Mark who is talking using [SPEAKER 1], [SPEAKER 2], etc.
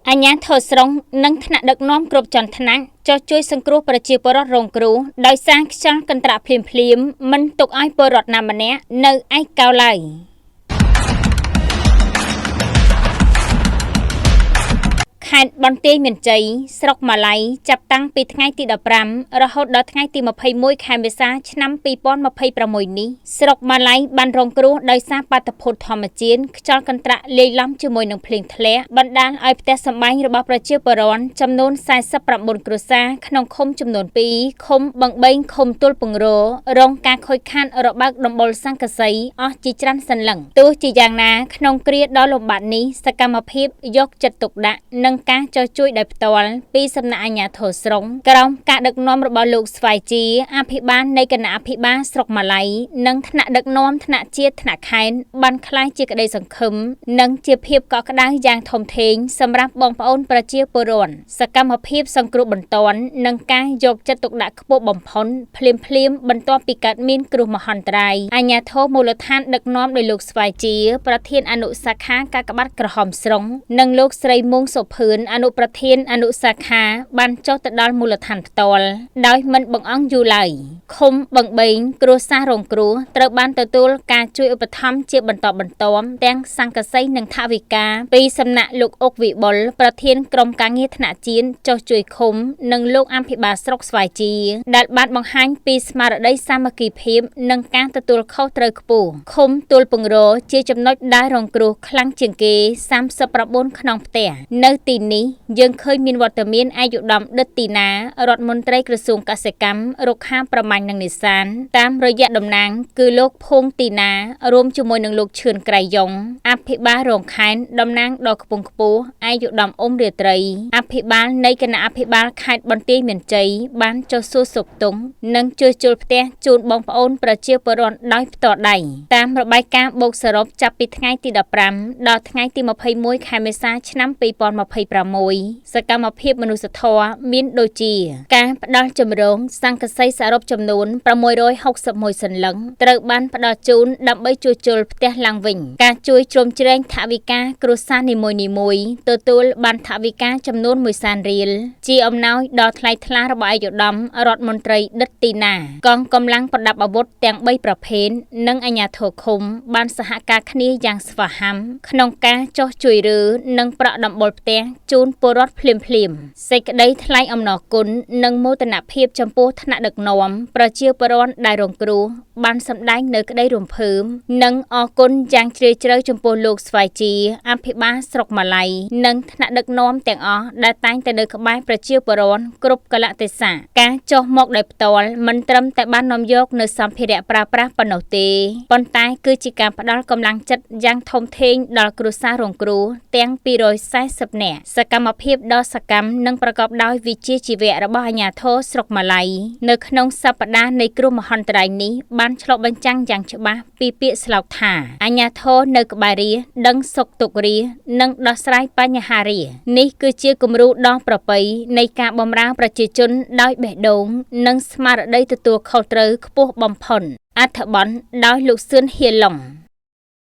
[SPEAKER 1] អាជ្ញាធរស្រុងនិងថ្នាក់ដឹកនាំគ្រប់ជាន់ថ្នាក់ចុះជួយសង្គ្រោះប្រជាពលរដ្ឋរងគ្រោះដោយសារខ្យល់កន្ត្រាក់ភ្លាមៗមិនទុកឲ្យពលរដ្ឋណាម្នាក់នៅឯកោឡើយខេត្តបន្ទាយមានជ័យស្រុកម៉ាឡៃចាប់តាំងពីថ្ងៃទី15រហូតដល់ថ្ងៃទី21ខែមេសាឆ្នាំ2026នេះស្រុកម៉ាឡៃបានរងគ្រោះដោយសារបាតុភូតធម្មជាតិខ្យល់កន្ត្រាក់លាយឡំជាមួយនឹងភ្លៀងធ្លាក់បណ្ដាលឲ្យផ្ទះសម្បែងរបស់ប្រជាពលរដ្ឋចំនួន49គ្រួសារក្នុងឃុំចំនួន2ឃុំបឹងបេងឃុំទួលពង្ររងការខូចខាតរបាក់ដំបូលសង្កសីអស់ជាច្រើនសន្លឹងទោះជាយ៉ាងណាក្នុងគ្រាដ៏លំបាកនេះសកម្មភាពយកចិត្តទុកដាក់និងការចុះជួយដោយផ្ទាល់ពីសំណាក់អាជ្ញាធរស្រុងក្រោមការដឹកនាំរបស់លោកស្វាយជាអភិបាលនៃគណៈអភិបាលស្រុកម៉ាឡៃនិងថ្នាក់ដឹកនាំថ្នាក់ជាតិថ្នាក់ខេត្តបានក្លាយជាក្តីសង្ឃឹមនិងជាភាពកក់ក្ដៅយ៉ាងធំធេងសម្រាប់បងប្អូនប្រជាពលរដ្ឋសកម្មភាពសង្គ្រោះបន្ទាន់និងការយកចិត្តទុកដាក់ខ្ពស់បំផុតភ្លាមបន្ទាប់ពីកើតមានគ្រោះមហន្តរាយអាជ្ញាធរមូលដ្ឋានដឹកនាំដោយលោកស្វាយជាប្រធានអនុសាខាកាកបាទក្រហមស្រុងនិងលោកស្រីមួងសុភឿនអនុប្រធានអនុសាខាបានចុះទៅដល់មូលដ្ឋានផ្ទាល់ដោយមិនបង្អង់យូរឡើយឃុំបឹងបេងគ្រួសាររងគ្រោះត្រូវបានទទួលការជួយឧបត្ថម្ភជាបន្តបន្ទាប់ទាំងសង្កសីនិងថវិកាពីសំណាក់លោកអុកវិបុលប្រធានក្រុមការងារថ្នាក់ជាតិចុះជួយឃុំនិងលោកអភិបាលស្រុកស្វាយជាដែលបានបង្ហាញពីស្មារតីសាមគ្គីភាពនិងការទទួលខុសត្រូវខ្ពស់ឃុំទួលពង្រជាចំណុចដែលរងគ្រោះខ្លាំងជាងគេ39ក្នុងផ្ទះនៅទីនេះយើងឃើញមានវត្តមានអាយុដំដិតទីណារដ្ឋមន្ត្រីក្រសួងកសិកម្មរុក្ខាប្រមាញ់និងនេសាទតាមរយៈតំណាងគឺលោកភួងទីណារួមជាមួយនឹងលោកឈឿនក្រៃយ៉ុងអភិបាលរងខេត្តតំណាងដ៏ខ្ពង់ខ្ពស់អាយុដំអ៊ុំរាត្រីអភិបាលនៃគណៈអភិបាលខេត្តបន្ទាយមានជ័យបានចុះសួរសុខទុក្ខនិងជួយជូលផ្ទះជូនបងប្អូនប្រជាពលរដ្ឋដោយផ្ទាល់ដៃតាមរបាយការណ៍បូកសរុបចាប់ពីថ្ងៃទី15ដល់ថ្ងៃទី21ខែមេសាឆ្នាំ2026សកម្មភាពមនុស្សធម៌មានដូចជាការផ្ដល់ជំរងសង្កសីសរុបចំនួន661សន្លឹងត្រូវបានផ្ដល់ជូនដើម្បីជួសជុលផ្ទះឡើងវិញការជួយជ្រោមជ្រែងថវិកាគ្រួសារនីមួយៗទទួលបានថវិកាចំនួន1សែនរៀលជាអំណោយដ៏ថ្លៃថ្លារបស់អាយុដំរដ្ឋមន្ត្រីដិតទីណាកងកម្លាំងប្រដាប់អាវុធទាំង3ប្រភេទនិងអាជ្ញាធរឃុំបានសហការគ្នាយ៉ាងស្វាហាប់ក្នុងការចុះជួយរើនិងប្រក់ដំបូលផ្ទះជូនពលរដ្ឋភ្លាមសេចក្តីថ្លែងអំណរគុណនិងមោទនភាពចំពោះថ្នាក់ដឹកនាំប្រជាពលរដ្ឋដែលរងគ្រោះបានសម្ដែងនៅក្តីរំភើបនិងអរគុណយ៉ាងជ្រាលជ្រៅចំពោះលោកស្វាយជាអភិបាលស្រុកម៉ាឡៃនិងថ្នាក់ដឹកនាំទាំងអស់ដែលតែងតែនៅក្បែរប្រជាពលរដ្ឋគ្រប់កលៈទេសៈការចុះមកដោយផ្ទាល់មិនត្រឹមតែបាននាំយកនៅសម្ភារៈប្រើប្រាស់ប៉ុណ្ណោះទេប៉ុន្តែគឺជាការផ្ដល់កម្លាំងចិត្តយ៉ាងធំធេងដល់គ្រួសាររងគ្រោះទាំង240នាក់សកម្មភាពដ៏សកម្មនិងប្រកបដោយវិជ្ជាជីវៈរបស់អាជ្ញាធរស្រុកម៉ាឡៃនៅក្នុងសប្តាហ៍នៃគ្រោះមហន្តរាយនេះបានឆ្លុះបញ្ចាំងយ៉ាងច្បាស់ពីពាក្យស្លោកថាអាជ្ញាធរនៅក្បែររាស្ត្រដឹងសុខទុក្ខរាស្ត្រនិងដោះស្រាយបញ្ហារាស្ត្រនេះគឺជាគំរូដ៏ប្រពៃនៃការបម្រើប្រជាជនដោយបេះដូងនិងស្មារតីទទួលខុសត្រូវខ្ពស់បំផុតអត្ថបទដោយលោកសឿនហៀឡុង